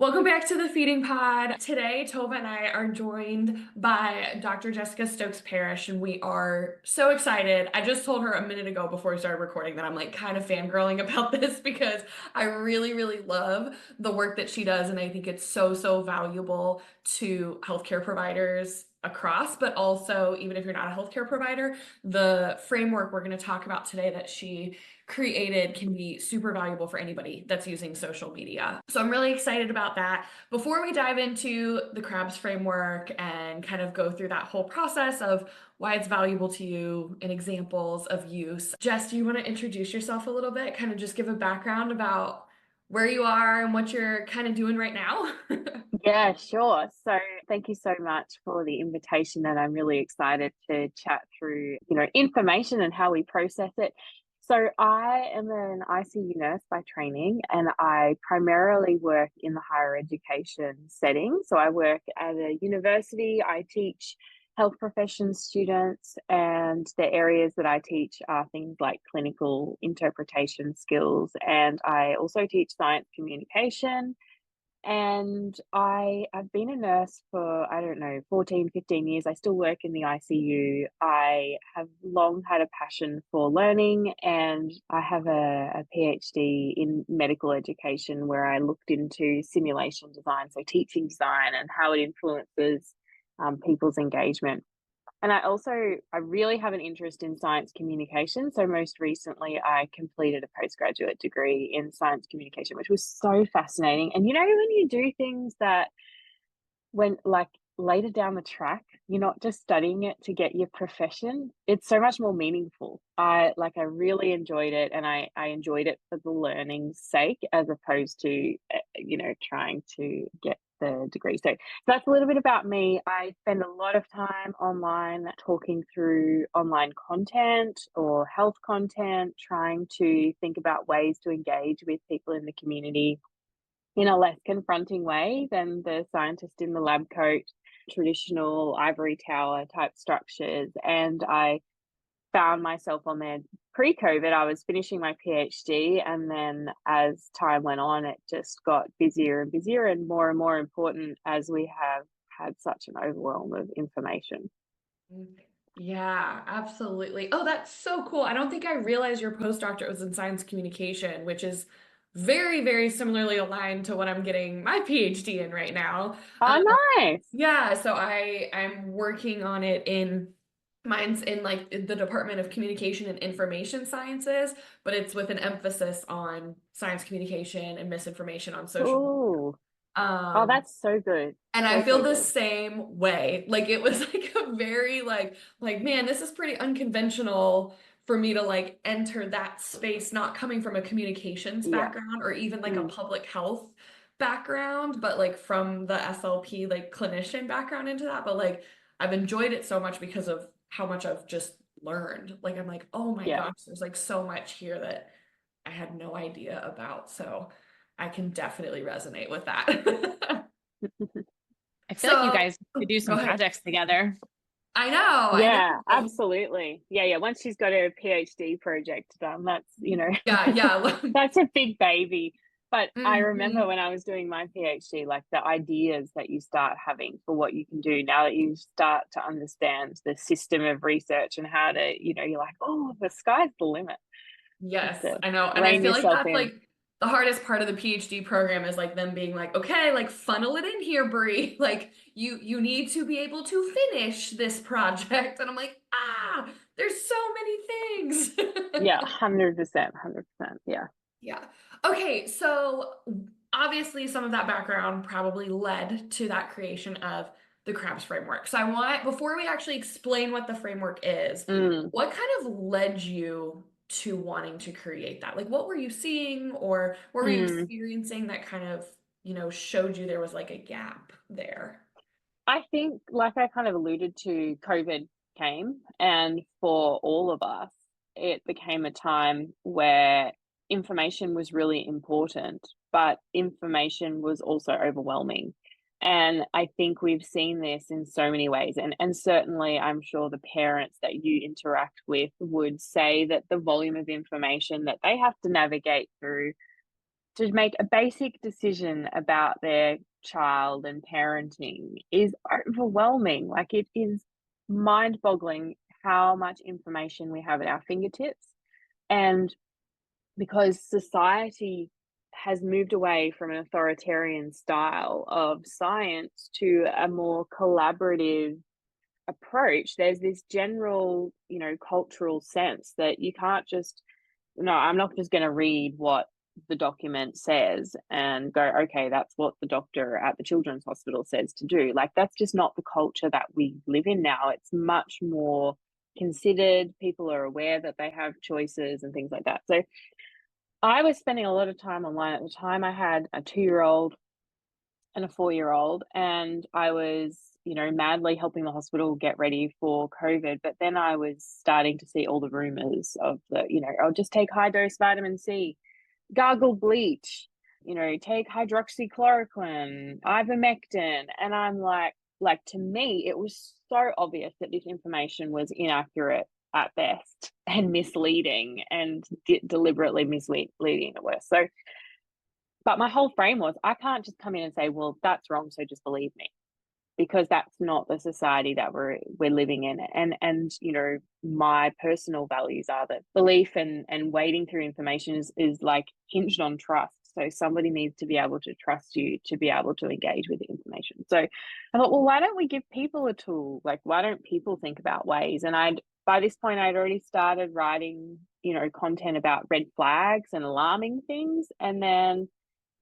Welcome back to the Feeding Pod. Today, Tova and I are joined by Dr. Jessica Stokes-Parish, and we are so excited. I just told her a minute ago before we started recording that I'm like kind of fangirling about this because I really, really love the work that she does, and I think it's so valuable to healthcare providers across, but also even if you're not a healthcare provider, the framework we're going to talk about today that she created can be super valuable for anybody that's using social media. So I'm really excited about that. Before we dive into the CRABS framework and kind of go through that whole process of why it's valuable to you and examples of use, Jess, do you want to introduce yourself a little bit? Kind of just give a background about where you are and what you're kind of doing right now? Yeah, sure. So thank you so much for the invitation, and I'm really excited to chat through, information and how we process it. So I am an ICU nurse by training, and I primarily work in the higher education setting. So I work at a university. I teach health professions students, and the areas that I teach are things like clinical interpretation skills, and I also teach science communication. And I've been a nurse for, I don't know, 14, 15 years. I still work in the ICU. I have long had a passion for learning, and I have a PhD in medical education where I looked into simulation design, so teaching design and how it influences people's engagement. And I really have an interest in science communication. So most recently, I completed a postgraduate degree in science communication, which was so fascinating. And when you do things that when like later down the track, you're not just studying it to get your profession, it's so much more meaningful. I really enjoyed it, and I enjoyed it for the learning's sake as opposed to trying to get the degree. So that's a little bit about me. I spend a lot of time online talking through online content or health content, trying to think about ways to engage with people in the community in a less confronting way than the scientist in the lab coat, traditional ivory tower type structures. And I found myself on there pre-COVID. I was finishing my PhD, and then as time went on, it just got busier and busier and more important as we have had such an overwhelm of information. Yeah, absolutely. Oh, that's so cool. I don't think I realized your postdoctorate was in science communication, which is very similarly aligned to what I'm getting my PhD in right now. Oh, nice. Yeah, so I'm working on it in mine's in like the Department of Communication and Information Sciences, but it's with an emphasis on science communication and misinformation on social media. Cool. Oh, Um, that's so good. and I So feel the good. same way. Like it was like a very man, this is pretty unconventional for me to like enter that space, not coming from a communications Yeah. background or even like a Mm, public health background, but like from the SLP like clinician background into that. But like I've enjoyed it so much because of how much I've just learned. Like I'm like, oh my yeah. gosh, there's like so much here that I had no idea about. So I can definitely resonate with that. I feel like you So guys could do go some ahead. projects together. I Yeah, know. absolutely. Yeah. Once she's got her PhD project done, Yeah. that's a big baby. But I remember Hmm. when I was doing my PhD, like the ideas that you start having for what you can do now that you start to understand the system of research and how to, you're like, oh, the sky's the limit. You have Yes, to I know. And I rein feel like yourself that's in. like the hardest part of the PhD program is like them being like, okay, like funnel it in here, Brie. Like you need to be able to finish this project. And I'm like, there's so many things. Yeah, 100%, 100%. Yeah. Yeah. Okay, so obviously some of that background probably led to that creation of the CRABS framework. So I want, before we actually explain what the framework is, Mm, what kind of led you to wanting to create that? Like what were you seeing or what were you mm. experiencing that kind of, showed you there was like a gap there? I think, like I kind of alluded to, COVID came, and for all of us, it became a time where information was really important, but information was also overwhelming. And I think we've seen this in so many ways. And certainly, I'm sure the parents that you interact with would say that the volume of information that they have to navigate through to make a basic decision about their child and parenting is overwhelming. Like, it is mind-boggling how much information we have at our fingertips. And because society has moved away from an authoritarian style of science to a more collaborative approach, there's this general, cultural sense that you can't just, no, I'm not just going to read what the document says and go, okay, that's what the doctor at the children's hospital says to do. Like, that's just not the culture that we live in now. It's much more considered. People are aware that they have choices and things like that. So I was spending a lot of time online at the time. I had a 2-year-old and a 4-year-old, and I was, madly helping the hospital get ready for COVID. But then I was starting to see all the rumors of I'll just take high dose vitamin C, gargle bleach, take hydroxychloroquine, ivermectin. And I'm like, to me, it was so obvious that this information was inaccurate at best and misleading and deliberately misleading at worst. So, but my whole frame was, I can't just come in and say, well, that's wrong, so just believe me, because that's not the society that we're living in. And my personal values are that belief and wading through information is like hinged on trust. So somebody needs to be able to trust you to be able to engage with the information. So I thought, well, why don't we give people a tool? Like, why don't people think about ways? And by this point I'd already started writing, content about red flags and alarming things. And then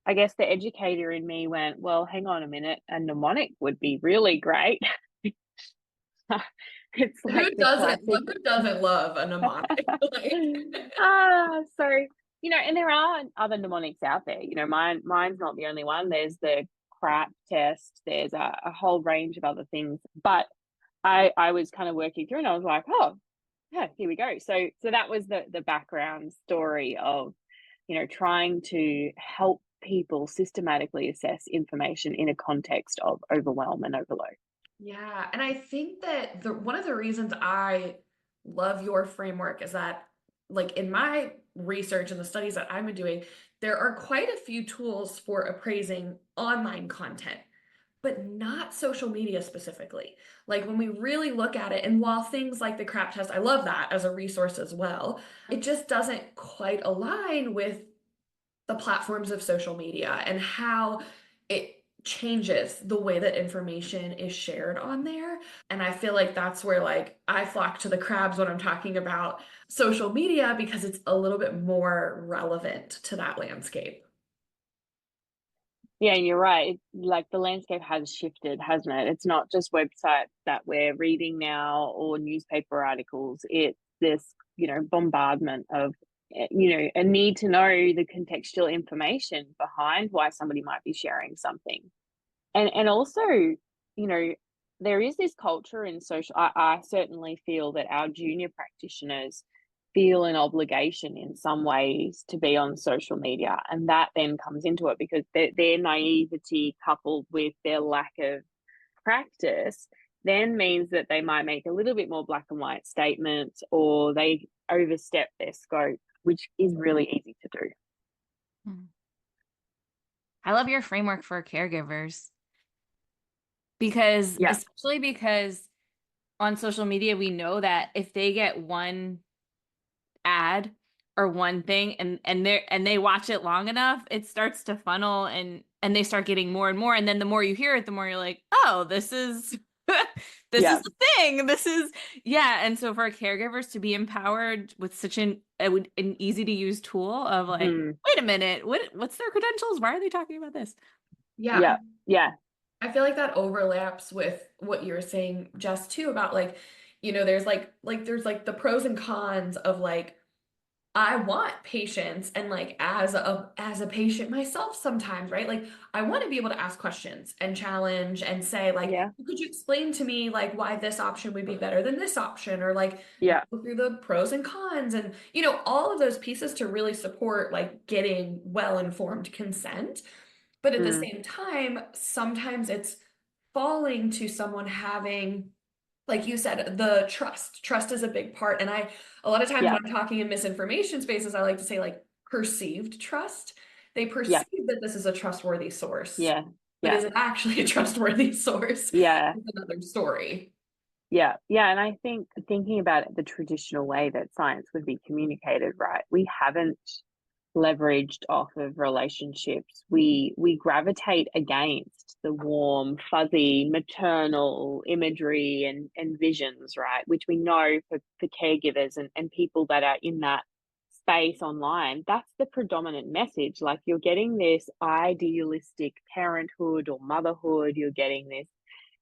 I guess the educator in me went, well, hang on a minute, a mnemonic would be really great. It's like the classic. Who doesn't love a mnemonic? So, and there are other mnemonics out there. Mine's not the only one. There's the CRAP test. There's a whole range of other things. But I was kind of working through, and I was like, oh, yeah, here we go. So that was the background story of, trying to help people systematically assess information in a context of overwhelm and overload. Yeah, and I think that one of the reasons I love your framework is that, like, in my research and the studies that I've been doing, there are quite a few tools for appraising online content, but not social media specifically. Like, when we really look at it, and while things like the CRAP test, I love that as a resource as well, it just doesn't quite align with the platforms of social media and how it changes the way that information is shared on there. And I feel like that's where, like, I flock to the CRABS when I'm talking about social media, because it's a little bit more relevant to that landscape. Yeah, you're right. Like, the landscape has shifted, hasn't it? It's not just websites that we're reading now or newspaper articles. It's this, bombardment of, a need to know the contextual information behind why somebody might be sharing something. And also, there is this culture in social. I certainly feel that our junior practitioners feel an obligation in some ways to be on social media, and that then comes into it because their naivety coupled with their lack of practice then means that they might make a little bit more black and white statements, or they overstep their scope, which is really easy to do. I love your framework for caregivers especially because on social media, we know that if they get one ad or one thing and they watch it long enough, it starts to funnel and they start getting more and more. And then the more you hear it, the more you're like, oh, this is this is the thing. This is, yeah. And so for caregivers to be empowered with such an easy to use tool of like, wait a minute, what's their credentials? Why are they talking about this? Yeah. Yeah. I feel like that overlaps with what you were saying, Jess, too, about, like, there's there's the pros and cons of, like, I want patience, and, like, as a patient myself sometimes, right? Like, I want to be able to ask questions and challenge and say, like, could you explain to me, like, why this option would be better than this option, or, like, go through the pros and cons and, all of those pieces to really support, like, getting well-informed consent. But at the same time, sometimes it's falling to someone having, like you said, the trust. Trust is a big part. And a lot of times when I'm talking in misinformation spaces, I like to say, like, perceived trust. they Yeah. perceive that this is a trustworthy source, Yeah. but Yeah. is it actually a trustworthy source? Yeah. It's another story. Yeah. Yeah. And I think thinking about it the traditional way that science would be communicated, right? We haven't leveraged off of relationships. We gravitate against the warm, fuzzy, maternal imagery and visions, right? Which we know for caregivers and people that are in that space online, that's the predominant message. Like you're getting this idealistic parenthood or motherhood, you're getting this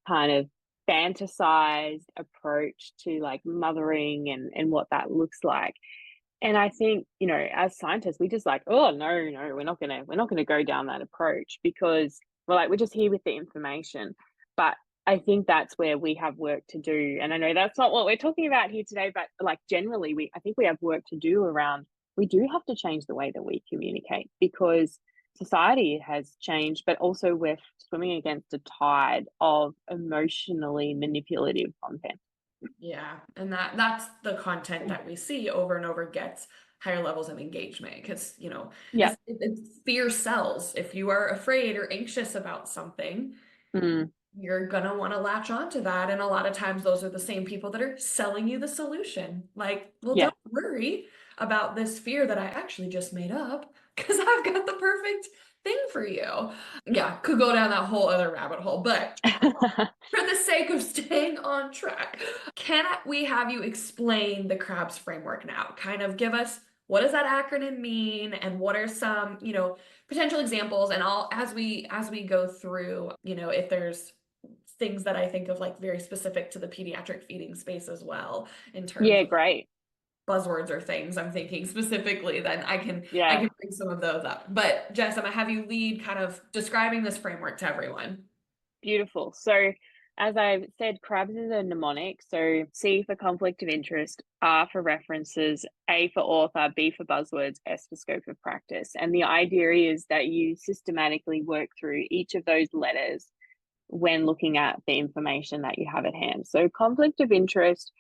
kind of fantasized approach to like mothering and what that looks like. And I think, you know, as scientists, we just like, oh no, no, we're not gonna go down that approach because we're just here with the information. But I think that's where we have work to do. And I know that's not what we're talking about here today, but like generally I think we have work to do around we do have to change the way that we communicate because society has changed, but also we're swimming against a tide of emotionally manipulative content. Yeah, and that's the content that we see over and over gets higher levels of engagement because, Yeah. fear sells. If you are afraid or anxious about something, Mm, you're gonna want to latch onto that. And a lot of times those are the same people that are selling you the solution. Like, well, yeah. don't worry about this fear that I actually just made up because I've got the perfect thing for you. Yeah, could go down that whole other rabbit hole, but for the sake of staying on track, can we have you explain the CRABS framework now? Kind of give us what does that acronym mean and what are some, potential examples, and I'll as we go through, if there's things that I think of like very specific to the pediatric feeding space as well in terms Yeah, of great. buzzwords or things I'm thinking specifically, then I Yeah. can bring some of those up. But Jess, I'm gonna have you lead kind of describing this framework to everyone. Beautiful. So, as I've said, CRABS is a mnemonic. So, C for conflict of interest, R for references, A for author, B for buzzwords, S for scope of practice. And the idea is that you systematically work through each of those letters when looking at the information that you have at hand. So, conflict of interest,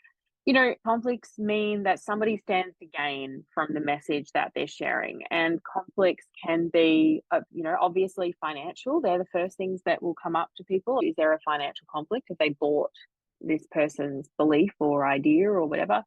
conflicts mean that somebody stands to gain from the message that they're sharing. And conflicts can be, obviously financial. They're the first things that will come up to people. Is there a financial conflict if they bought this person's belief or idea or whatever?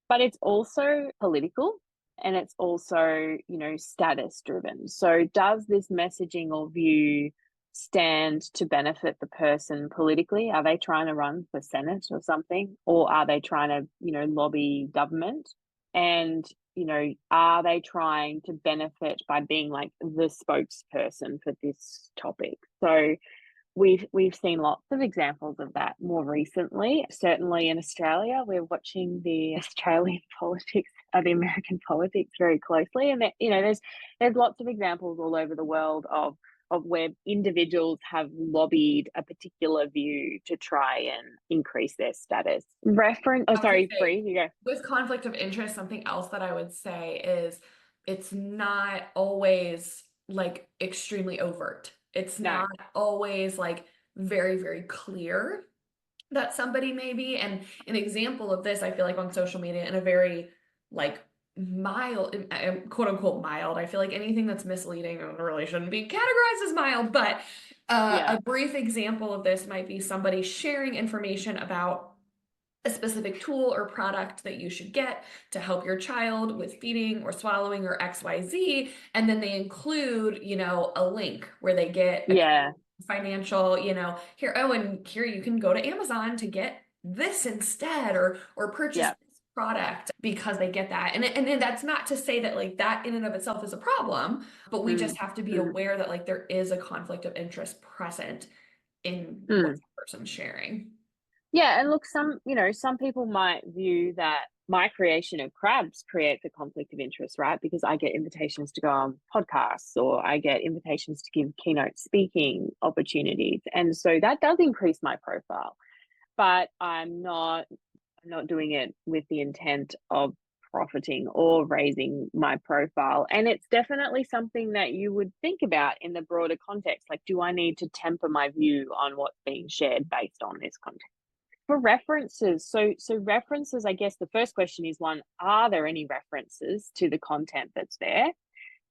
But it's also political and it's also, status driven. So does this messaging or view stand to benefit the person politically? Are they trying to run for Senate or something? Or are they trying to, lobby government? And, are they trying to benefit by being like the spokesperson for this topic? So we've seen lots of examples of that more recently. Certainly in Australia, we're watching the Australian politics, the American politics very closely, and there's lots of examples all over the world of where individuals have lobbied a particular view to try and increase their status. Reference. Oh, I was gonna sorry, say, Bree, you go. with conflict of interest, something else that I would say is it's not always like extremely overt. It's No. not always like very, very clear that somebody may be. And an example of this, I feel like on social media in a very like mild, quote unquote mild. I feel like anything that's misleading really shouldn't be categorized as mild, but Yeah. a brief example of this might be somebody sharing information about a specific tool or product that you should get to help your child with feeding or swallowing or XYZ. And then they include, a link where they get a Yeah. financial, here, oh, and here you can go to Amazon to get this instead or purchase Yeah. this product because they get that. And that's not to say that like that in and of itself is a problem, but we just Mm, have to be mm, aware that like there is a conflict of interest present in what mm. the person's sharing. Yeah, and look, some people might view that my creation of CRABS creates a conflict of interest, right? Because I get invitations to go on podcasts or I get invitations to give keynote speaking opportunities. And so that does increase my profile. But I'm not doing it with the intent of profiting or raising my profile. And it's definitely something that you would think about in the broader context. Like, do I need to temper my view on what's being shared based on this context? For references, so references, I guess the first question is one, are there any references to the content that's there?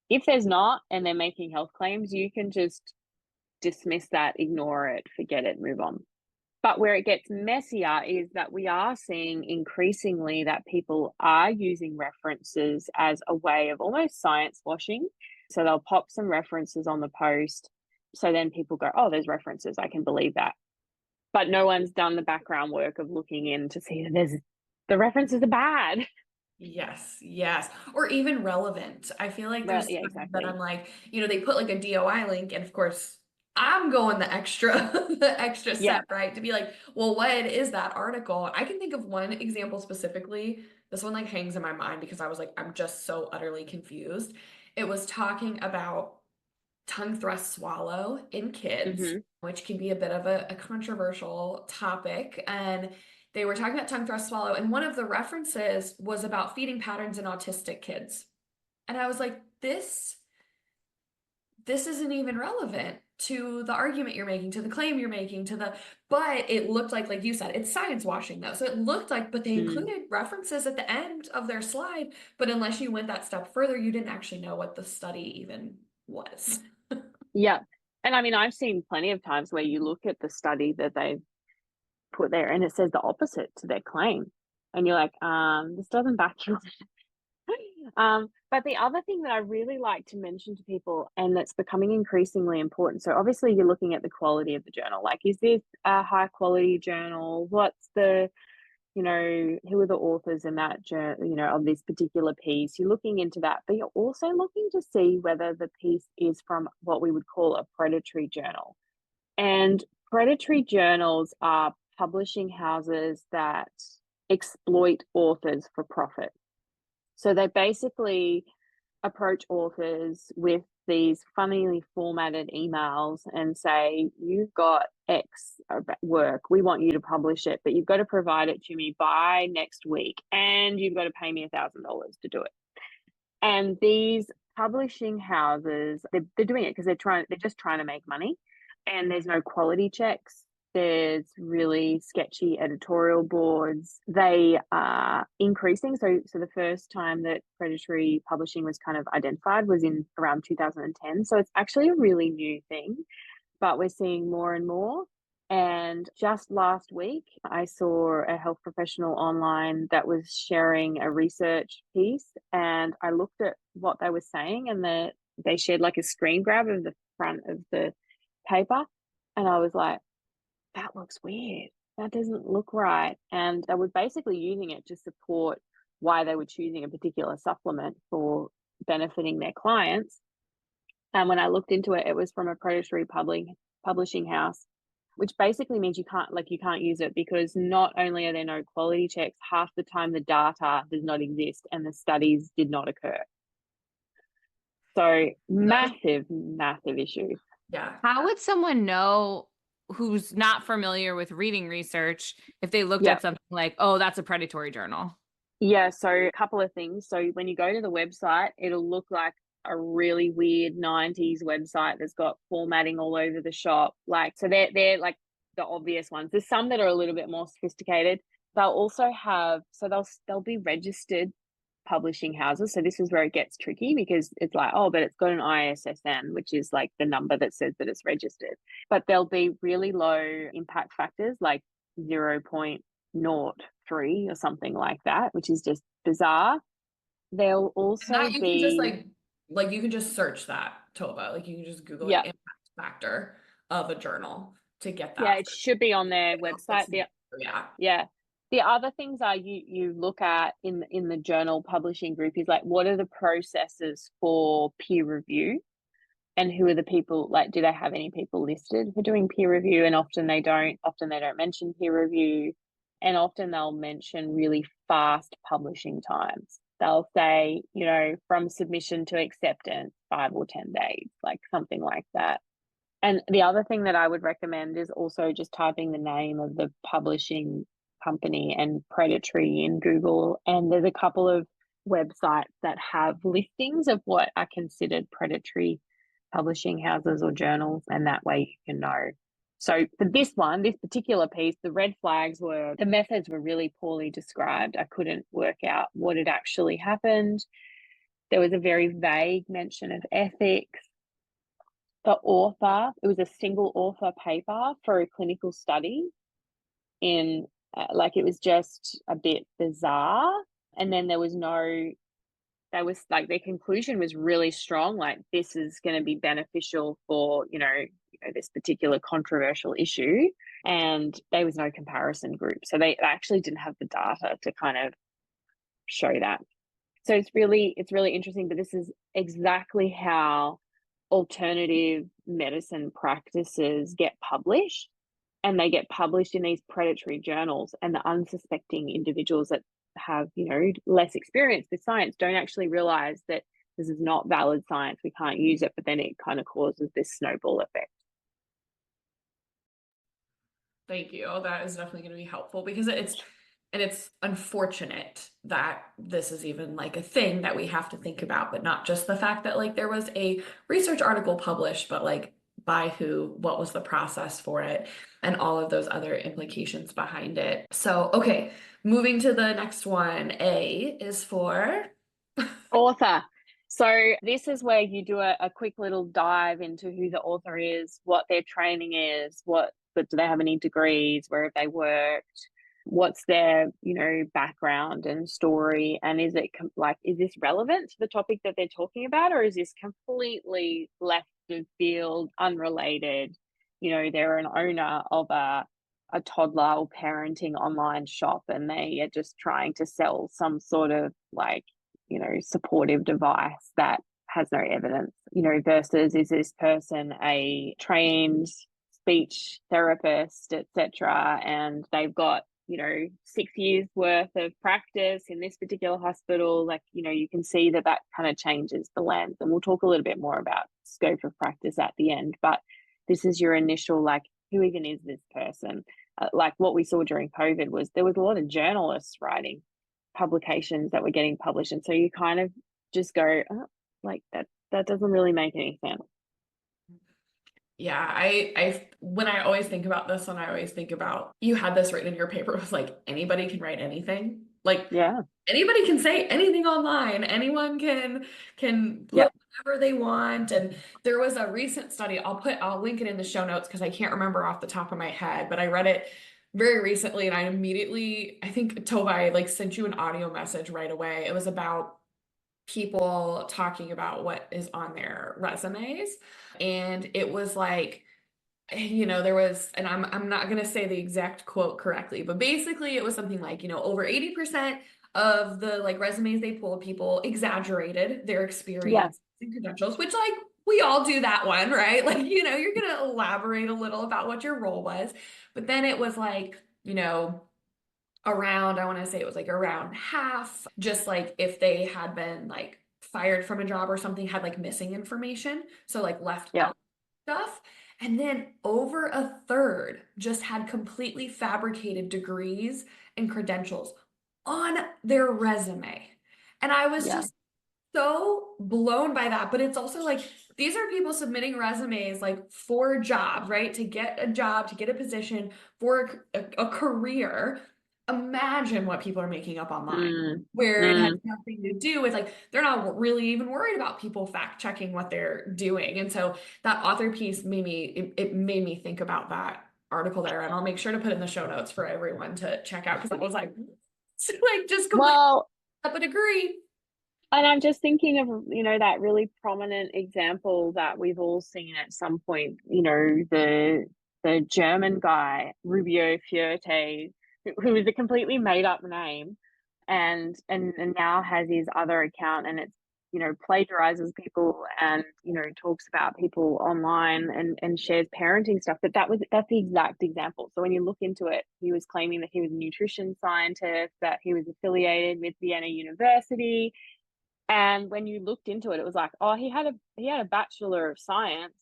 If there's not, and they're making health claims, you can just dismiss that, ignore it, forget it, move on. But where it gets messier is that we are seeing increasingly that people are using references as a way of almost science washing. So they'll pop some references on the post. So then people go, oh, there's references, I can believe that. But no one's done the background work of looking in to see that the references are bad. Yes, yes. Or even relevant. I feel like Well, there's yeah, times that exactly. I'm like, they put like a DOI link, and of course I'm going the extra the extra Yeah. step, right? To be like, well, what is that article? I can think of one example specifically. This one like hangs in my mind because I was like, I'm just so utterly confused. It was talking about tongue thrust swallow in kids, Mm-hmm. which can be a bit of a controversial topic. And they were talking about tongue thrust swallow, and one of the references was about feeding patterns in autistic kids. And I was like, this isn't even relevant to the argument you're making, to the claim you're making, but it looked like you said, it's science washing though. So it looked like, but they Mm. included references at the end of their slide, but unless you went that step further, you didn't actually know what the study even was. Yeah. And I mean, I've seen plenty of times where you look at the study that they've put there and it says the opposite to their claim. And you're like, this doesn't back you. But the other thing that I really like to mention to people, and that's becoming increasingly important. So obviously you're looking at the quality of the journal. Like, is this a high quality journal? What's the, who are the authors in that journal, of this particular piece? You're looking into that, but you're also looking to see whether the piece is from what we would call a predatory journal. And predatory journals are publishing houses that exploit authors for profit. So they basically approach authors with these funnily formatted emails and say, you've got X work, we want you to publish it, but you've got to provide it to me by next week, and you've got to pay me $1,000 to do it. And these publishing houses, they're doing it because they're just trying to make money, and there's no quality checks. There's really sketchy editorial boards. They are increasing. So the first time that predatory publishing was kind of identified was in around 2010. So it's actually a really new thing, but we're seeing more and more. And just last week, I saw a health professional online that was sharing a research piece, and I looked at what they were saying, and they shared like a screen grab of the front of the paper, and I was like, that looks weird. That doesn't look right. And they were basically using it to support why they were choosing a particular supplement for benefiting their clients. And when I looked into it, it was from a predatory publishing house, which basically means you can't use it, because not only are there no quality checks, half the time the data does not exist and the studies did not occur. So massive, massive issue. Yeah. How would someone know who's not familiar with reading research if they looked Yeah. at something like, oh, that's a predatory journal? Yeah, so a couple of things. So when you go to the website, it'll look like a really weird 90s website that's got formatting all over the shop. So they're like the obvious ones. There's some that are a little bit more sophisticated. They'll also have, so they'll be registered publishing houses. So this is where it gets tricky, because it's like, oh, but it's got an ISSN, which is like the number that says that it's registered. But there'll be really low impact factors, like 0.03 or something like that, which is just bizarre. There'll And that also you can just be, like you can just search that, Tova. Like you can just Google like yeah, impact factor of a journal to get yeah, that. it should be on their website. Yeah. Yeah. The other things are you look at in the journal publishing group is like, what are the processes for peer review, and who are the people, like, do they have any people listed for doing peer review? And often they don't mention peer review, and often they'll mention really fast publishing times. They'll say, from submission to acceptance, 5 or 10 days, like something like that. And the other thing that I would recommend is also just typing the name of the publishing company and predatory in Google. And there's a couple of websites that have listings of what are considered predatory publishing houses or journals, and that way you can know. So for this particular piece, the red flags the methods were really poorly described. I couldn't work out what had actually happened. There was a very vague mention of ethics. The author, it was a single author paper for a clinical study in, like, it was just a bit bizarre. And then there was no, that was like, their conclusion was really strong, like, this is going to be beneficial for, this particular controversial issue. And there was no comparison group. So they actually didn't have the data to kind of show that. So it's really interesting, but this is exactly how alternative medicine practices get published, and they get published in these predatory journals, and the unsuspecting individuals that have, less experience with science don't actually realize that this is not valid science, we can't use it, but then it kind of causes this snowball effect. Thank you. That is definitely going to be helpful because it's unfortunate that this is even like a thing that we have to think about, but not just the fact that like there was a research article published, but like by who, what was the process for it, and all of those other implications behind it. So, okay, moving to the next one. A is for Author. So this is where you do a quick little dive into who the author is, what their training is, but do they have any degrees, where have they worked, what's their, background and story, and is it is this relevant to the topic that they're talking about, or is this completely left of field, unrelated? They're an owner of a toddler or parenting online shop, and they are just trying to sell some sort of supportive device that has no evidence, versus is this person a trained speech therapist, etc., and they've got 6 years worth of practice in this particular hospital. You can see that kind of changes the lens, and we'll talk a little bit more about scope of practice at the end, but this is your initial, who even is this person? What we saw during COVID was there was a lot of journalists writing publications that were getting published, and so you kind of just go, that doesn't really make any sense. Yeah, I when I always think about this, and I always think about, you had this written in your paper, it was like anybody can write anything. Yeah. Anybody can say anything online. Anyone can put Yep. whatever they want. And there was a recent study, I'll link it in the show notes because I can't remember off the top of my head, but I read it very recently and I think Tova, sent you an audio message right away. It was about people talking about what is on their resumes. And it was there was, and I'm not going to say the exact quote correctly, but basically it was something like, over 80% of the resumes they pulled, people exaggerated their experience and credentials, which we all do that one, right? You're going to elaborate a little about what your role was, but then it was around, I want to say it was around half, just if they had been fired from a job or something, had missing information. So left out stuff. And then over a third just had completely fabricated degrees and credentials on their resume. And I was just so blown by that. But it's also these are people submitting resumes for a job, right? To get a job, to get a position for a career. Imagine what people are making up online, where it has nothing to do with they're not really even worried about people fact checking what they're doing. And so that author piece made me think about that article there, and I'll make sure to put in the show notes for everyone to check out, because I was just completely up a degree. And I'm just thinking of, that really prominent example that we've all seen at some point, the German guy, Rubio Fiorte, who is a completely made up name, and now has his other account, and it's, plagiarizes people and, talks about people online and shares parenting stuff. But that's the exact example. So when you look into it, he was claiming that he was a nutrition scientist, that he was affiliated with Vienna University. And when you looked into it, it was he had a Bachelor of Science,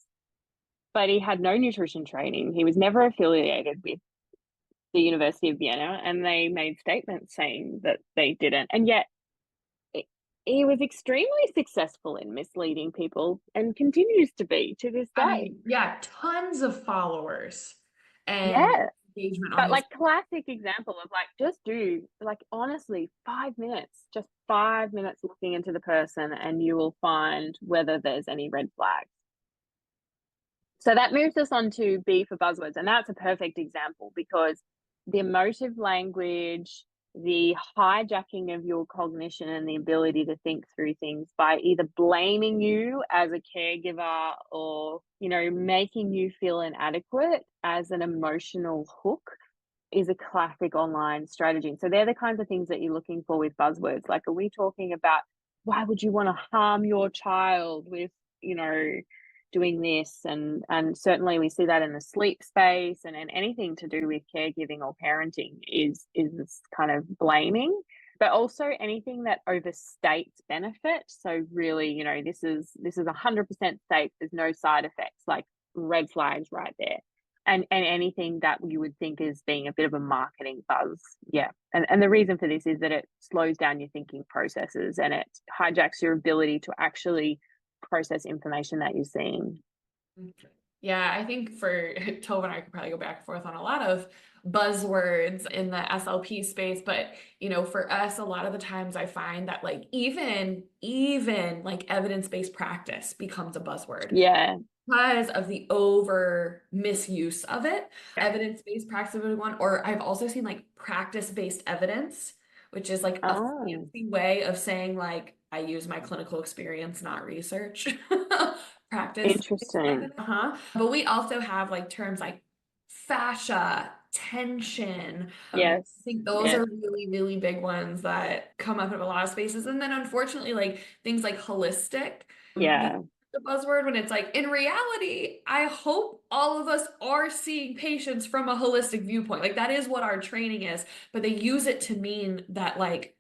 but he had no nutrition training. He was never affiliated with the University of Vienna, and they made statements saying that they didn't. And yet he was extremely successful in misleading people, and continues to be to this day. Yeah, tons of followers. And Yeah. engagement on But his. like classic example of like, just do like, honestly, 5 minutes, just 5 minutes looking into the person and you will find whether there's any red flags. So that moves us on to B for buzzwords. And that's a perfect example because the emotive language, the hijacking of your cognition and the ability to think through things by either blaming you as a caregiver or, making you feel inadequate as an emotional hook is a classic online strategy. So they're the kinds of things that you're looking for with buzzwords. Like, are we talking about why would you want to harm your child with, doing this? And certainly we see that in the sleep space and anything to do with caregiving or parenting is this kind of blaming, but also anything that overstates benefit. So really, this is 100% safe. There's no side effects, like red flags right there. And anything that you would think is being a bit of a marketing buzz. Yeah. And the reason for this is that it slows down your thinking processes and it hijacks your ability to actually process information that you're seeing. Yeah, I think for Tove and I could probably go back and forth on a lot of buzzwords in the SLP space, but for us, a lot of the times I find that like even like evidence-based practice becomes a buzzword. Yeah. Because of the over misuse of it. Evidence-based practice would be one, or I've also seen like practice-based evidence, which is like a fancy way of saying like, I use my clinical experience, not research. Practice. Interesting. But we also have like terms like fascia, tension. Yes. I think those are really, really big ones that come up in a lot of spaces. And then unfortunately, like things like holistic. Yeah. The buzzword when it's like, in reality, I hope all of us are seeing patients from a holistic viewpoint. Like that is what our training is, but they use it to mean that like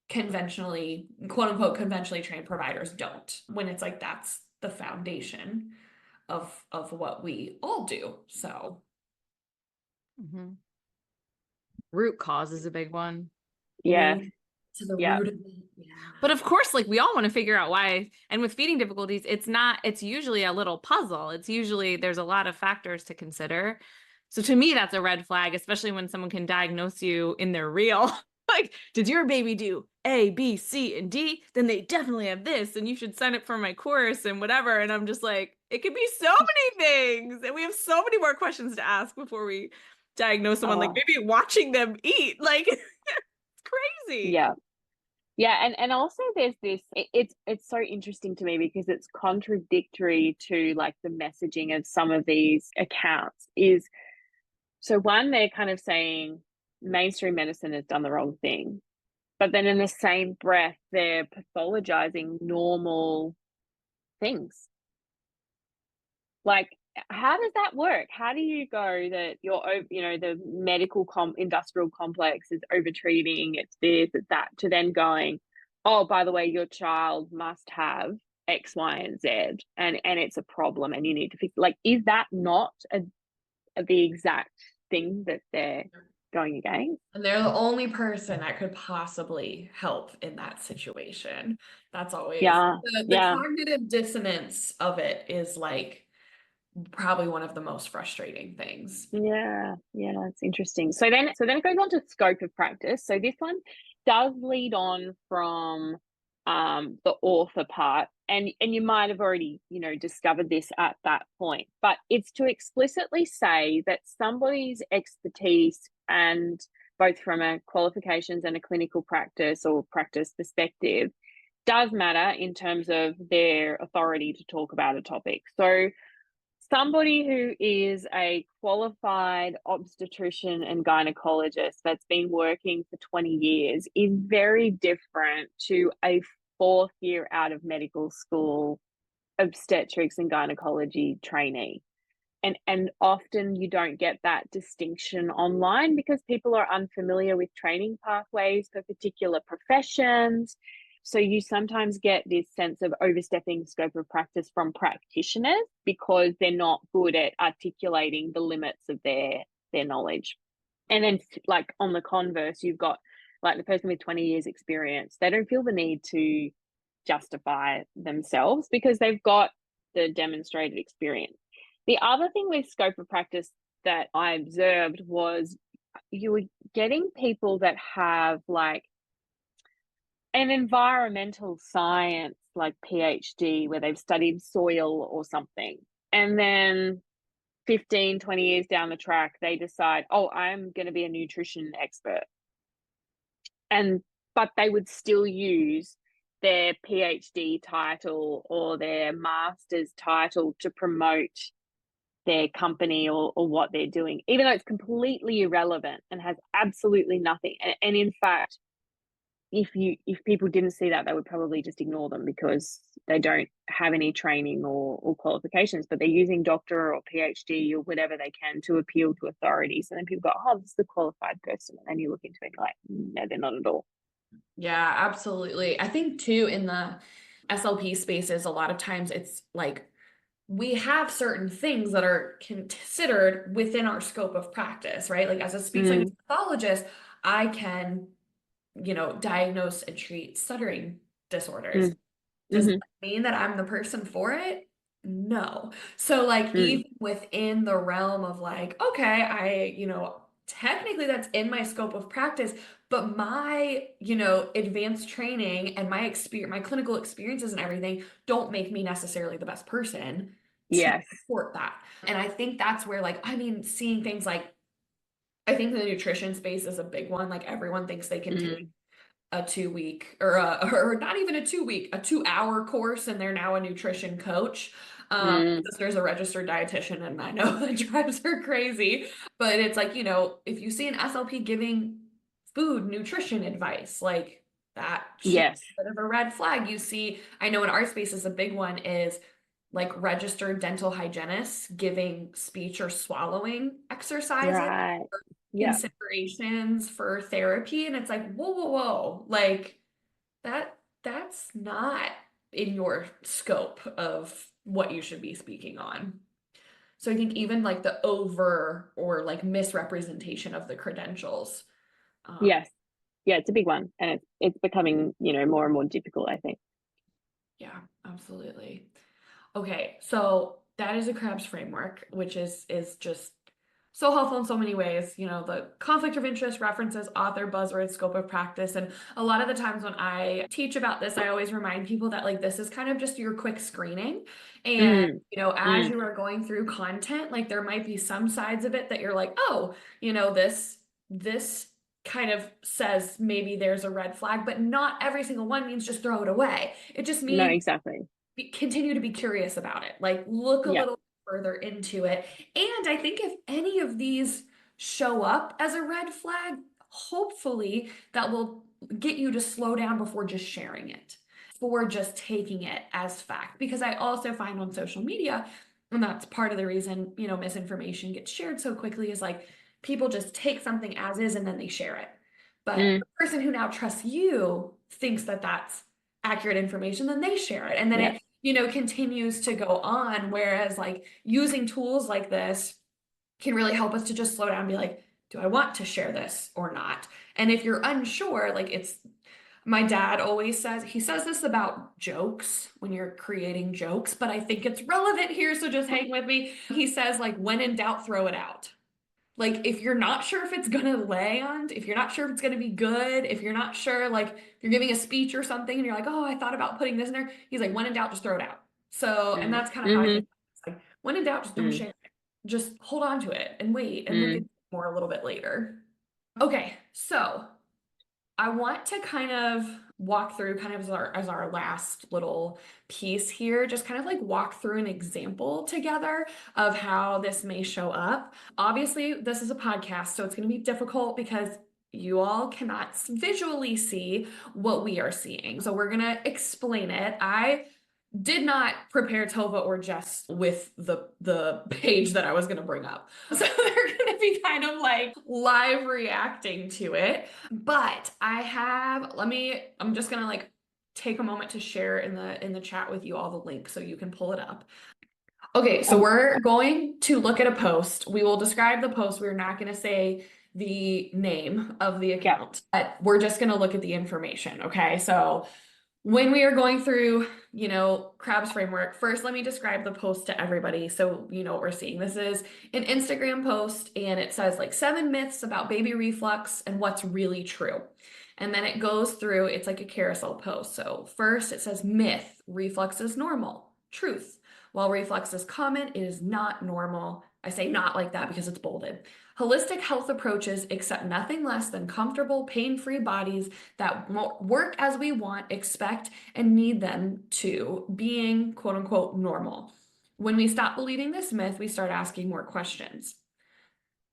conventionally, quote unquote, conventionally trained providers don't, when it's like, that's the foundation of what we all do. So. Root cause is a big one. Yeah. To the root of it. Yeah. But of course, like we all want to figure out why. And with feeding difficulties, it's usually a little puzzle. It's usually there's a lot of factors to consider. So to me, that's a red flag, especially when someone can diagnose you in their real. Like, did your baby do A, B, C, and D? Then they definitely have this, and you should sign up for my course and whatever. And I'm just like, it could be so many things. And we have so many more questions to ask before we diagnose someone, like maybe watching them eat. Like, it's crazy. Yeah. Yeah, and also there's this, it's so interesting to me because it's contradictory to like the messaging of some of these accounts is, so one, they're kind of saying mainstream medicine has done the wrong thing, but then in the same breath, they're pathologizing normal things. Like, how does that work? How do you go that the medical industrial complex is over-treating, it's this, it's that, to then going, oh, by the way, your child must have X, Y, and Z, and it's a problem and you need to fix it. Like, is that not the exact thing that they're going against? And they're the only person that could possibly help in that situation. That's always the cognitive dissonance of it is like probably one of the most frustrating things. Yeah, it's interesting. So then it goes on to scope of practice. So this one does lead on from the author part, and you might have already discovered this at that point, but it's to explicitly say that somebody's expertise, and both from a qualifications and a clinical practice or practice perspective, does matter in terms of their authority to talk about a topic. So somebody who is a qualified obstetrician and gynecologist that's been working for 20 years is very different to a 4th year out of medical school obstetrics and gynecology trainee. And often you don't get that distinction online because people are unfamiliar with training pathways for particular professions. So you sometimes get this sense of overstepping scope of practice from practitioners because they're not good at articulating the limits of their knowledge. And then like on the converse, you've got like the person with 20 years experience. They don't feel the need to justify themselves because they've got the demonstrated experience. The other thing with scope of practice that I observed was you were getting people that have like an environmental science like PhD where they've studied soil or something. And then 15, 20 years down the track, they decide, oh, I'm going to be a nutrition expert. But they would still use their PhD title or their master's title to promote their company or what they're doing, even though it's completely irrelevant and has absolutely nothing. And in fact, if people didn't see that, they would probably just ignore them because they don't have any training or qualifications, but they're using doctor or PhD or whatever they can to appeal to authorities. And then people go, oh, this is the qualified person. And then you look into it and you're like, no, they're not at all. Yeah, absolutely. I think too in the SLP spaces, a lot of times it's like we have certain things that are considered within our scope of practice, right? Like as a speech language pathologist, I can, diagnose and treat stuttering disorders. Does that mean that I'm the person for it? No. So like even within the realm of like, okay, technically that's in my scope of practice, but my, advanced training and my clinical experiences and everything don't make me necessarily the best person to support that. And I think that's where seeing things like, I think the nutrition space is a big one. Like everyone thinks they can take a 2-week or not even a 2-week, a 2-hour course, and they're now a nutrition coach. Because there's a registered dietitian, and I know that drives her crazy. But it's like, if you see an SLP giving food nutrition advice, like that should be a bit of a red flag. You see, I know in our space is a big one is like registered dental hygienists giving speech or swallowing exercises. Right. Considerations for therapy, and it's like whoa, like that's not in your scope of what you should be speaking on. So I think even like the over or like misrepresentation of the credentials. Yeah, it's a big one, and it's becoming more and more difficult, I think. Yeah, absolutely. Okay, so that is a CRABS framework, which is just so helpful in so many ways. The conflict of interest, references, author, buzzword, scope of practice. And a lot of the times when I teach about this, I always remind people that like this is kind of just your quick screening. And, as you are going through content, like there might be some sides of it that you're like, oh, this kind of says maybe there's a red flag, but not every single one means just throw it away. It just means no, exactly. Continue to be curious about it. Like look a little further into it. And I think if any of these show up as a red flag, hopefully that will get you to slow down before just sharing it, for just taking it as fact. Because I also find on social media, and that's part of the reason, misinformation gets shared so quickly, is like people just take something as is and then they share it. But the person who now trusts you thinks that that's accurate information, then they share it. And then it, continues to go on. Whereas like using tools like this can really help us to just slow down and be like, do I want to share this or not? And if you're unsure, like my dad always says, he says this about jokes when you're creating jokes, but I think it's relevant here. So just hang with me. He says like, when in doubt, throw it out. Like if you're not sure if it's gonna land, if you're not sure if it's gonna be good, if you're not sure, like if you're giving a speech or something and you're like, oh, I thought about putting this in there. He's like, when in doubt, just throw it out. So, and that's kind of how I think. It's like, when in doubt, just don't share it. Just hold on to it and wait and look at more a little bit later. Okay, so I want to kind of walk through kind of as our last little piece here, just kind of like walk through an example together of how this may show up. Obviously, this is a podcast, so it's going to be difficult because you all cannot visually see what we are seeing. So we're going to explain it. I did not prepare Tova or Jess with the page that I was going to bring up. So they're going to be kind of like live reacting to it. But I'm just going to like take a moment to share in the chat with you all the link so you can pull it up. Okay, so we're going to look at a post. We will describe the post. We're not going to say the name of the account, but we're just going to look at the information. Okay, so When we are going through, CRABS framework, first let me describe the post to everybody so you know what we're seeing. This is an Instagram post and it says like 7 myths about baby reflux and what's really true. And then it goes through, it's like a carousel post. So first it says myth, reflux is normal. Truth, while reflux is common, it is not normal. I say not like that because it's bolded. Holistic health approaches accept nothing less than comfortable, pain-free bodies that work as we want, expect, and need them to, being quote unquote normal. When we stop believing this myth, we start asking more questions.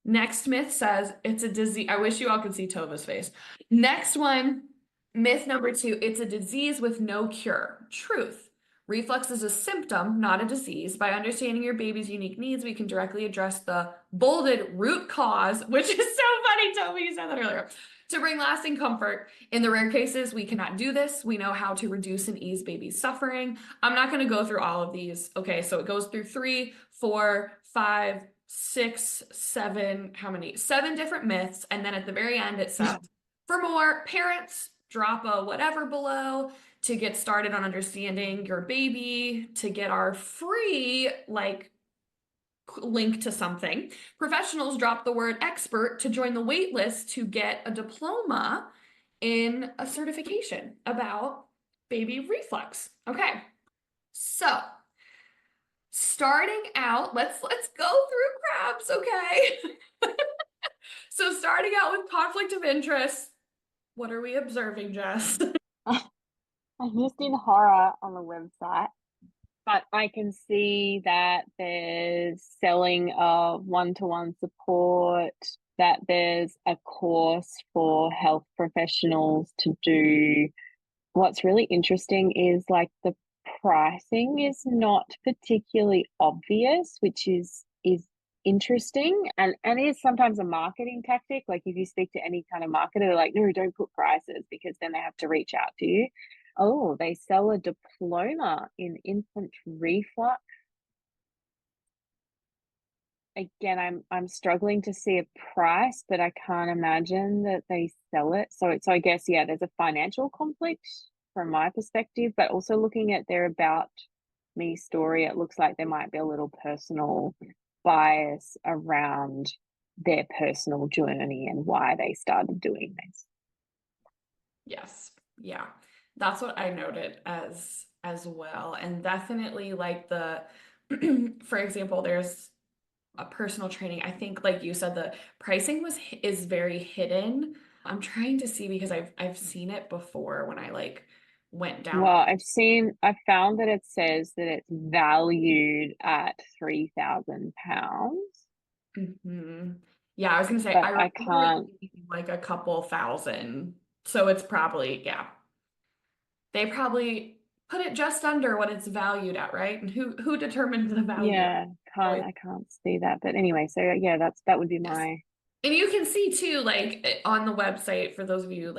Next myth says it's a disease. I wish you all could see Tova's face. Next one, myth number 2, it's a disease with no cure. Truth. Reflux is a symptom, not a disease. By understanding your baby's unique needs, we can directly address the bolded root cause, which is so funny, Tova, you said that earlier, to bring lasting comfort. In the rare cases, we cannot do this. We know how to reduce and ease baby's suffering. I'm not going to go through all of these. Okay, so it goes through 3, 4, 5, 6, 7, how many? 7 different myths. And then at the very end, it says, for more, parents, drop a whatever below to get started on understanding your baby, to get our free, link to something. Professionals drop the word expert to join the wait list to get a diploma in a certification about baby reflux. Okay. So, starting out, let's go through CRABS, okay? So starting out with conflict of interest, what are we observing, Jess? I'm just in horror on the website, but I can see that there's selling of one-to-one support, that there's a course for health professionals to do. What's really interesting is like the pricing is not particularly obvious, which is interesting and is sometimes a marketing tactic. Like if you speak to any kind of marketer, they're like, no, don't put prices because then they have to reach out to you. Oh, they sell a diploma in infant reflux. Again, I'm struggling to see a price, but I can't imagine that they sell it. So I guess, yeah, there's a financial conflict from my perspective, but also looking at their About Me story, it looks like there might be a little personal bias around their personal journey and why they started doing this. Yes. Yeah. That's what I noted as well. And definitely like the for example, there's a personal training. I think like you said, the pricing is very hidden. I'm trying to see because I've seen it before when I went down. Well, I found that it says that it's valued at £3,000. Mm-hmm. Yeah, I was gonna say But I I remember it can't. being like a couple thousand. So it's probably, yeah. They probably put it just under what it's valued at, right? And who determines the value? Yeah, Always. I can't see that. But anyway, so yeah, that would be Yes. my. And you can see too, on the website, for those of you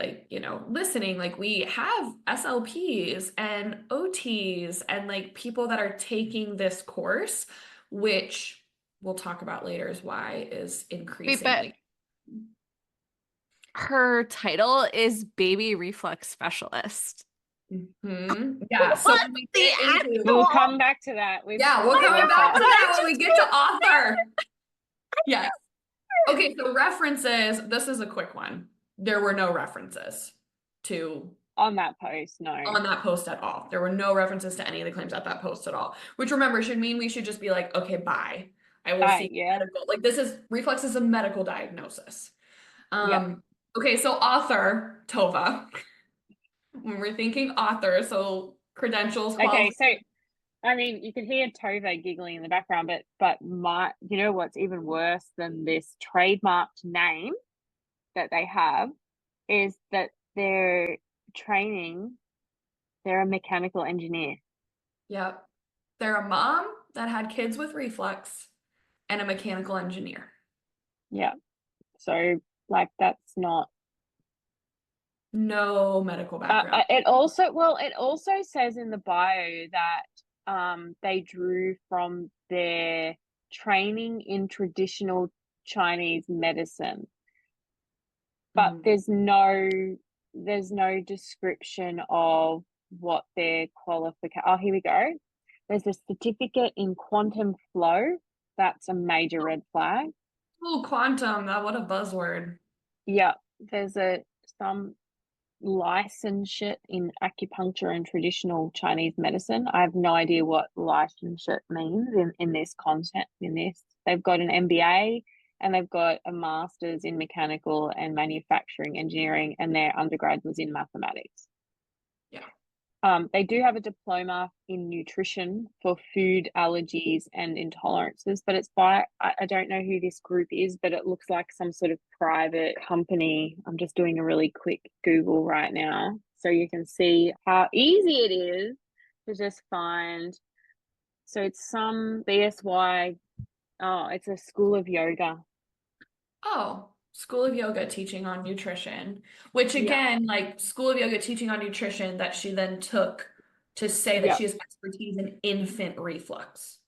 listening, we have SLPs and OTs and people that are taking this course, which we'll talk about later is why is increasing. Her title is baby reflux specialist. Yeah. So What when we the get into, We'll come back to that. yeah, we're coming back to that when we get to author. Yes. Okay, so references, this is a quick one. There were no references to on that post, no. On that post at all. There were no references to any of the claims at that post at all. Which remember should mean we should just be like, okay, bye. I will see medical. Reflux is a medical diagnosis. Yep. Okay, so author, Tova. When we're thinking author, so credentials. Okay, so I mean, you can hear Tova giggling in the background, but you know what's even worse than this trademarked name that they have is that they're a mechanical engineer. Yep. They're a mom that had kids with reflux and a mechanical engineer. Yeah. So that's not. No medical background. It also says in the bio that they drew from their training in traditional Chinese medicine, but there's no description of what their qualification. Oh, here we go. There's a certificate in quantum flow. That's a major red flag. Oh, quantum, what a buzzword. Yeah, there's some licensure in acupuncture and traditional Chinese medicine. I have no idea what licensure means in this content. In this, they've got an MBA and they've got a master's in mechanical and manufacturing engineering, and their undergrad was in mathematics. Yeah. They do have a diploma in nutrition for food allergies and intolerances, but it's by, I don't know who this group is, but it looks like some sort of private company. I'm just doing a really quick Google right now so you can see how easy it is to just find. So it's some BSY. Oh, it's a school of yoga. Oh, School of Yoga teaching on nutrition, which Yeah. again, like School of Yoga teaching on nutrition that she then took to say that Yep. she has expertise in infant reflux.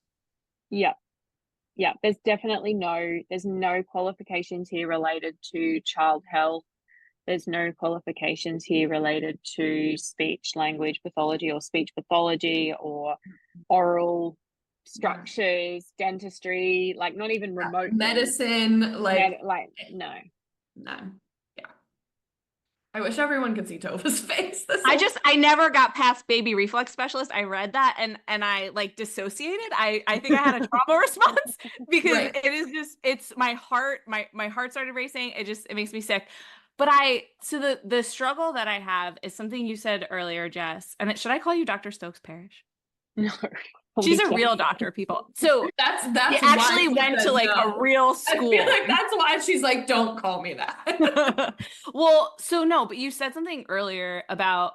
Yeah. Yeah. There's definitely there's no qualifications here related to child health. There's no qualifications here related to speech language pathology or speech pathology or oral structures, dentistry, like not even remotely. Medicine, like no. none. Yeah. I wish everyone could see Tova's face. I never got past baby reflux specialist. I read that and I like dissociated. I think I had a trauma response because Right. it is just, it's my heart started racing. It makes me sick. But so the struggle that I have is something you said earlier, Jess. And should I call you Dr. Stokes-Parish? No. She's a real doctor, people. So that's she actually went to like a real school. I feel like that's why she's like, don't call me that. Well, so no, but you said something earlier about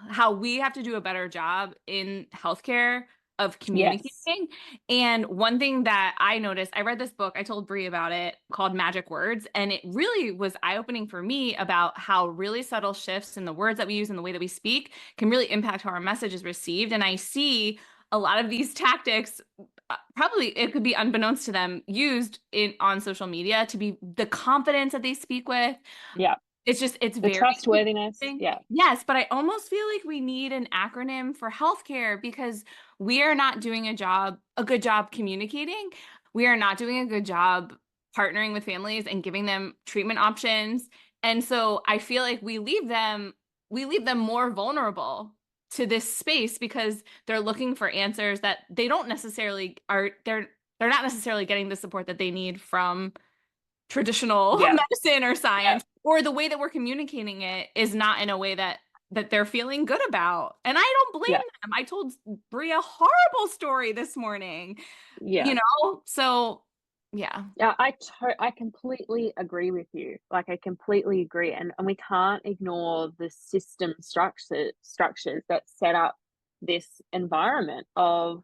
how we have to do a better job in healthcare of communicating. Yes. And one thing that I noticed, I read this book, I told Brie about it, called Magic Words, and it really was eye-opening for me about how really subtle shifts in the words that we use and the way that we speak can really impact how our message is received. And I see a lot of these tactics, probably it could be unbeknownst to them, used on social media to be the confidence that they speak with. Yeah. It's the very trustworthiness. Yeah. Yes, but I almost feel like we need an acronym for healthcare because we are not doing a good job communicating. We are not doing a good job partnering with families and giving them treatment options. And so I feel like we leave them more vulnerable to this space because they're looking for answers that they don't necessarily they're not necessarily getting the support that they need from traditional medicine or science, or the way that we're communicating it is not in a way that they're feeling good about. And I don't blame them. I told Brie a horrible story this morning. Yeah. So yeah. Yeah, I completely agree with you. Like I completely agree. And we can't ignore the system structures that set up this environment of,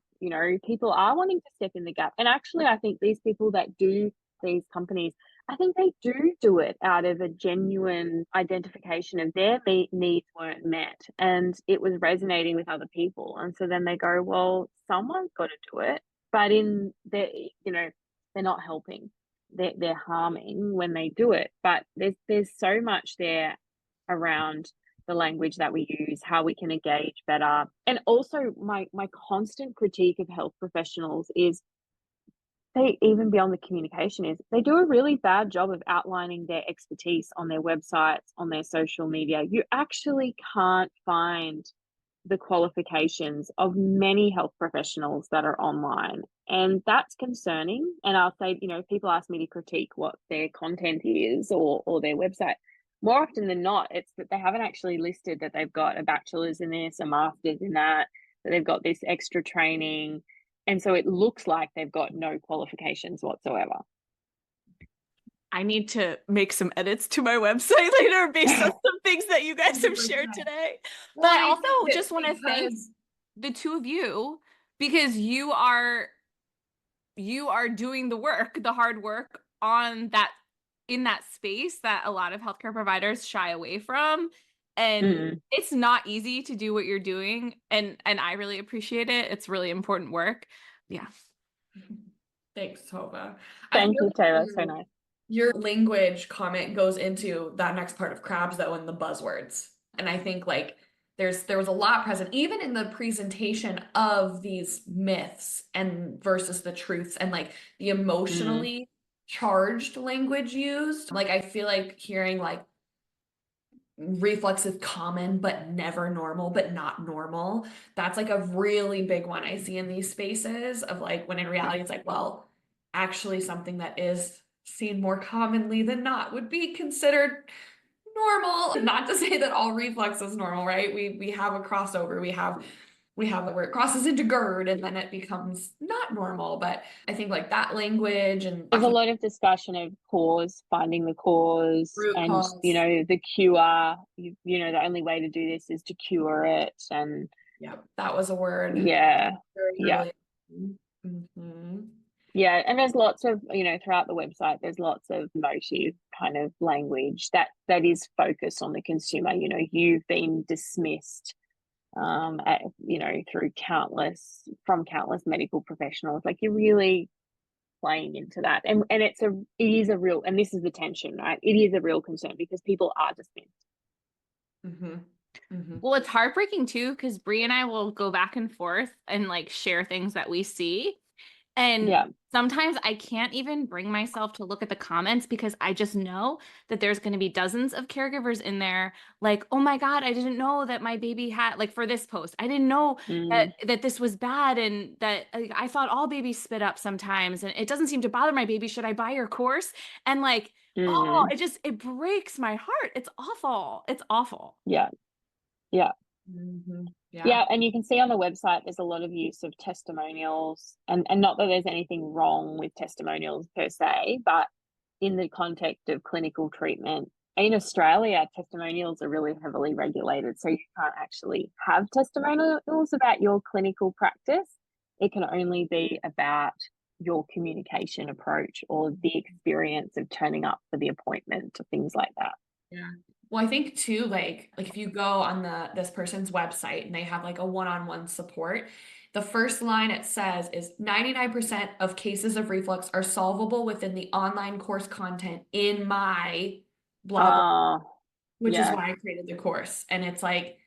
people are wanting to step in the gap. And actually I think these people that do these companies, I think they do it out of a genuine identification of their needs weren't met and it was resonating with other people. And so then they go, well, someone's got to do it. But they're not helping. They're harming when they do it. But there's so much there around the language that we use, how we can engage better. And also my constant critique of health professionals is they, even beyond the communication, is they do a really bad job of outlining their expertise on their websites, on their social media. You actually can't find the qualifications of many health professionals that are online. And that's concerning. And I'll say, people ask me to critique what their content is or their website. More often than not, it's that they haven't actually listed that they've got a bachelor's in this, a master's in that they've got this extra training. And so it looks like they've got no qualifications whatsoever. I need to make some edits to my website later based on some things that you guys have shared today. But I also just want to thank the two of you because you are doing the work, the hard work in that space that a lot of healthcare providers shy away from. And it's not easy to do what you're doing. And I really appreciate it. It's really important work. Yeah. Thanks, Tova. Thank you, Taylor. So nice. Your language comment goes into that next part of CRABS though, in the buzzwords. And I think like there was a lot present, even in the presentation of these myths and versus the truths and like the Mm. emotionally charged language used. Like I feel like hearing like reflux is common but never normal but not normal, that's like a really big one I see in these spaces of like when in reality it's like, well, actually something that is seen more commonly than not would be considered normal. Not to say that all reflux is normal, right? We have a crossover. We have where it crosses into GERD and then it becomes not normal. But I think like that language and There's a talking lot of discussion of cause, finding the cause, root and cause. the cure. The only way to do this is to cure it, and Yeah, that was a word yeah, very yeah. early. Mm-hmm. Yeah, and there's lots of, throughout the website, there's lots of motive kind of language that is focused on the consumer. You've been dismissed, through countless medical professionals. Like you're really playing into that, and it is a real, and this is the tension, right? It is a real concern because people are dismissed. Mm-hmm. Mm-hmm. Well, it's heartbreaking too, because Bree and I will go back and forth and like share things that we see. And Yeah. sometimes I can't even bring myself to look at the comments because I just know that there's going to be dozens of caregivers in there like, oh my God, I didn't know that my baby had, like for this post, I didn't know Mm, that this was bad and that like, I thought all babies spit up sometimes and it doesn't seem to bother my baby. Should I buy your course? And like, oh, mm, it breaks my heart. It's awful. It's awful. yeah. Yeah. Mm-hmm. Yeah. Yeah, and you can see on the website there's a lot of use of testimonials, and not that there's anything wrong with testimonials per se, but in the context of clinical treatment. In Australia, testimonials are really heavily regulated, so you can't actually have testimonials about your clinical practice. It can only be about your communication approach or the experience of turning up for the appointment or things like that. Yeah. Well, I think too, like if you go on this person's website and they have like a one-on-one support, the first line it says is 99% of cases of reflux are solvable within the online course content in my blah blah, Oh, which is yeah, why I created the course. And it's like,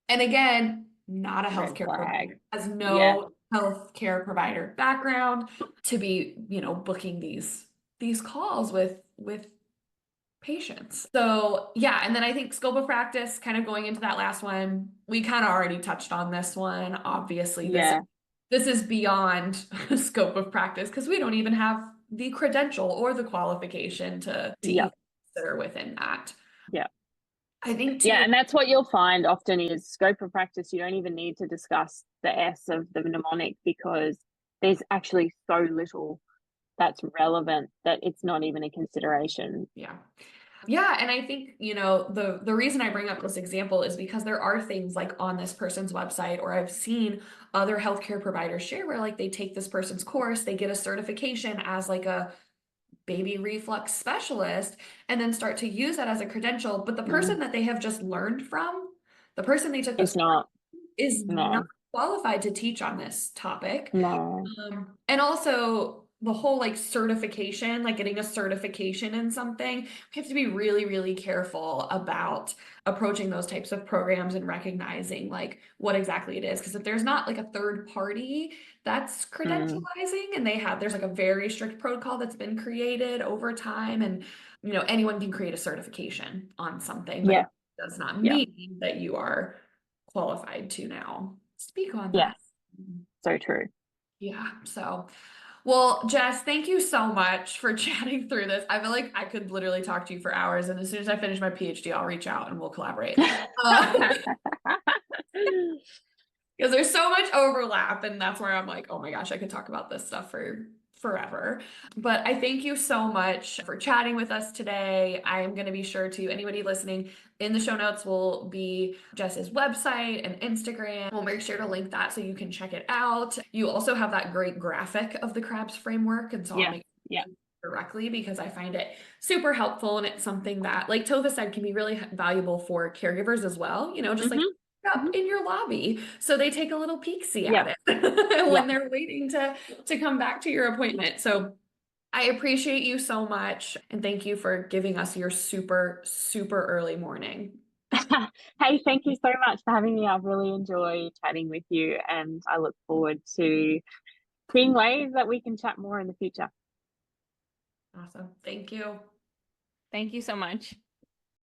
and again, not a red healthcare flag. provider, has Yeah. no healthcare provider background to be, booking these calls with patients. So yeah, and then I think scope of practice, kind of going into that last one, we kind of already touched on this one. Obviously, this Yeah. this is beyond scope of practice because we don't even have the credential or the qualification to Yeah. even consider within that. Yeah. I think Yeah, too. and that's what you'll find often is scope of practice. You don't even need to discuss the S of the mnemonic because there's actually so little that's relevant that it's not even a consideration. Yeah. Yeah, and I think, the reason I bring up this example is because there are things like on this person's website, or I've seen other healthcare providers share where like they take this person's course, they get a certification as like a baby reflux specialist, and then start to use that as a credential. But the Mm. person that they have just learned from, the person they took this It's course not. is not No. qualified to teach on this topic. No. And also the whole like certification, like getting a certification in something, we have to be really, really careful about approaching those types of programs and recognizing like what exactly it is. Because if there's not like a third party that's Mm. credentializing and there's like a very strict protocol that's been created over time, and anyone can create a certification on something, but Yeah. it does not Yeah. mean that you are qualified to now speak on Yes. that. So true. Yeah. So, well, Jess, thank you so much for chatting through this. I feel like I could literally talk to you for hours, and as soon as I finish my PhD, I'll reach out and we'll collaborate. Because there's so much overlap, and that's where I'm like, oh my gosh, I could talk about this stuff for forever. But I thank you so much for chatting with us today. I am going to be sure to, anybody listening, in the show notes will be Jess's website and Instagram. We'll make sure to link that so you can check it out. You also have that great graphic of the CRABS framework, and so I'll Yeah. make Yeah. directly because I find it super helpful, and it's something that, like Tova said, can be really valuable for caregivers as well, just like Mm-hmm. up Mm-hmm. in your lobby so they take a little peek-see Yeah. at it Yeah. when they're waiting to come back to your appointment. So I appreciate you so much, and thank you for giving us your super super early morning. Hey, thank you so much for having me. I've really enjoyed chatting with you, and I look forward to seeing ways that we can chat more in the future. Awesome. Thank you. Thank you so much.